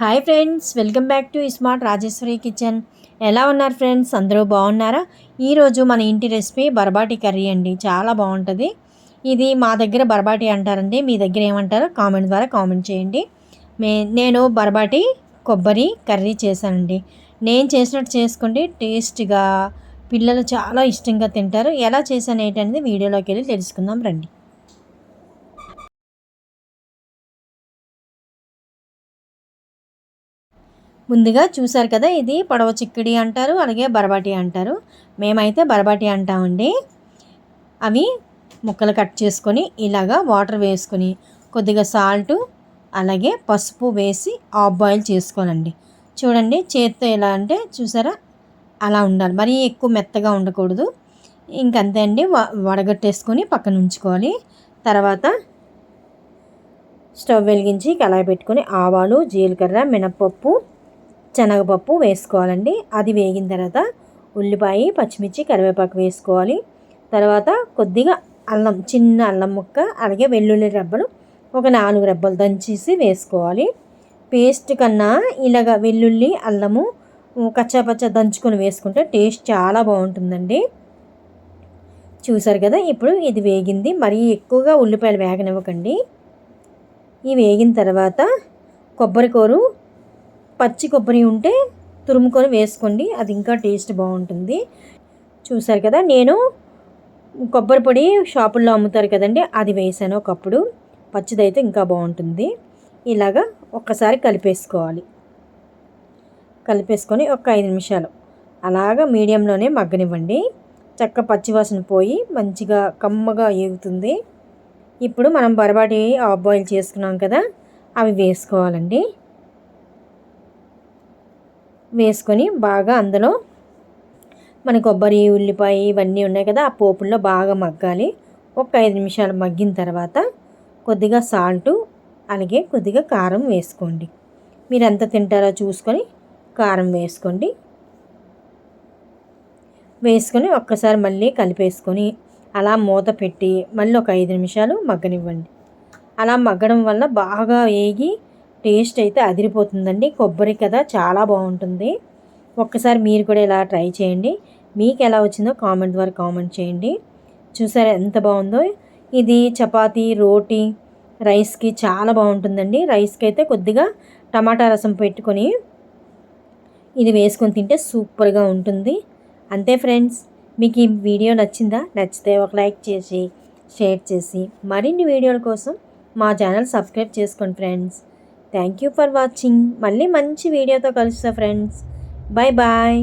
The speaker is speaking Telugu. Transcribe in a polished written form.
Hi friends, welcome back to smart Rajeshwari kitchen. ఎలా ఉన్నారు ఫ్రెండ్స్? అందరూ బాగున్నారా? ఈరోజు మన ఇంటి రెసిపీ బర్బాటి కర్రీ అండి. చాలా బాగుంటుంది. ఇది మా దగ్గర బర్బాటి అంటారండి. మీ దగ్గర ఏమంటారో కామెంట్ ద్వారా కామెంట్ చేయండి. నేను బర్బాటి కొబ్బరి కర్రీ చేశానండి. నేను చేసినట్టు చేసుకోండి. టేస్ట్గా పిల్లలు చాలా ఇష్టంగా తింటారు. ఎలా చేశాను ఏంటనేది వీడియోలోకి వెళ్ళి తెలుసుకుందాం రండి. ముందుగా చూసారు కదా, ఇది పొడవ చిక్కడి అంటారు, అలాగే బరబాటి అంటారు. మేమైతే బరబాటి అంటామండి. అవి ముక్కలు కట్ చేసుకొని ఇలాగా వాటర్ వేసుకొని కొద్దిగా సాల్టు అలాగే పసుపు వేసి హాఫ్ బాయిల్ చేసుకోనండి. చూడండి, చేత్తో ఎలా అంటే చూసారా, అలా ఉండాలి. మరీ ఎక్కువ మెత్తగా ఉండకూడదు. ఇంకంతే అండి. వడగట్టేసుకొని పక్కన ఉంచుకోవాలి. తర్వాత స్టవ్ వెలిగించి కళాయి పెట్టుకొని ఆవాలు, జీలకర్ర, మినప్పప్పు, శనగపప్పు వేసుకోవాలండి. అది వేగిన తర్వాత ఉల్లిపాయ, పచ్చిమిర్చి, కరివేపాకు వేసుకోవాలి. తర్వాత కొద్దిగా అల్లం, చిన్న అల్లం ముక్క, అలాగే వెల్లుల్లి రెబ్బలు ఒక 4 రెబ్బలు దంచేసి వేసుకోవాలి. పేస్ట్ కన్నా ఇలాగ వెల్లుల్లి, అల్లము కచ్చాపచ్చ దంచుకొని వేసుకుంటే టేస్ట్ చాలా బాగుంటుందండి. చూసారు కదా, ఇప్పుడు ఇది వేగింది. మరీ ఎక్కువగా ఉల్లిపాయలు వేగనివ్వకండి. ఈ వేగిన తర్వాత కొబ్బరికూరు, పచ్చి కొబ్బరి ఉంటే తురుముకొని వేసుకోండి. అది ఇంకా టేస్ట్ బాగుంటుంది. చూసారు కదా, నేను కొబ్బరి పొడి షాపుల్లో అమ్ముతారు కదండి, అది వేసాను ఒకప్పుడు. పచ్చిదైతే ఇంకా బాగుంటుంది. ఇలాగా ఒక్కసారి కలిపేసుకోవాలి. కలిపేసుకొని ఒక 5 నిమిషాలు అలాగా మీడియంలోనే మగ్గనివ్వండి. చక్క పచ్చివాసన పోయి మంచిగా కమ్మగా ఏగుతుంది. ఇప్పుడు మనం బరబాటి హాఫ్ బాయిల్ చేసుకున్నాం కదా, అవి వేసుకోవాలండి. వేసుకొని బాగా అందులో మన కొబ్బరి, ఉల్లిపాయ ఇవన్నీ ఉన్నాయి కదా, ఆ పోపుల్లో బాగా మగ్గాలి. ఒక 5 నిమిషాలు మగ్గిన తర్వాత కొద్దిగా సాల్టు అలాగే కొద్దిగా కారం వేసుకోండి. మీరు ఎంత తింటారో చూసుకొని కారం వేసుకోండి. వేసుకొని ఒక్కసారి మళ్ళీ కలిపేసుకొని అలా మూత పెట్టి మళ్ళీ ఒక 5 నిమిషాలు మగ్గనివ్వండి. అలా మగ్గడం వల్ల బాగా వేగి టేస్ట్ అయితే అదిరిపోతుందండి. కొబ్బరి కదా, చాలా బాగుంటుంది. ఒక్కసారి మీరు కూడా ఇలా ట్రై చేయండి. మీకు ఎలా వచ్చిందో కామెంట్ ద్వారా కామెంట్ చేయండి. చూసారా ఎంత బాగుందో. ఇది చపాతీ, రోటీ, రైస్కి చాలా బాగుంటుందండి. రైస్కి అయితే కొద్దిగా టమాటా రసం పెట్టుకొని ఇది వేసుకొని తింటే సూపర్గా ఉంటుంది. అంతే ఫ్రెండ్స్, మీకు ఈ వీడియో నచ్చిందా? నచ్చితే ఒక లైక్ చేసి షేర్ చేసి మరిన్ని వీడియోల కోసం మా ఛానల్ సబ్స్క్రైబ్ చేసుకోండి friends. Thank you for watching. మళ్ళీ మంచి వీడియోతో కలుస్తా ఫ్రెండ్స్. Bye bye.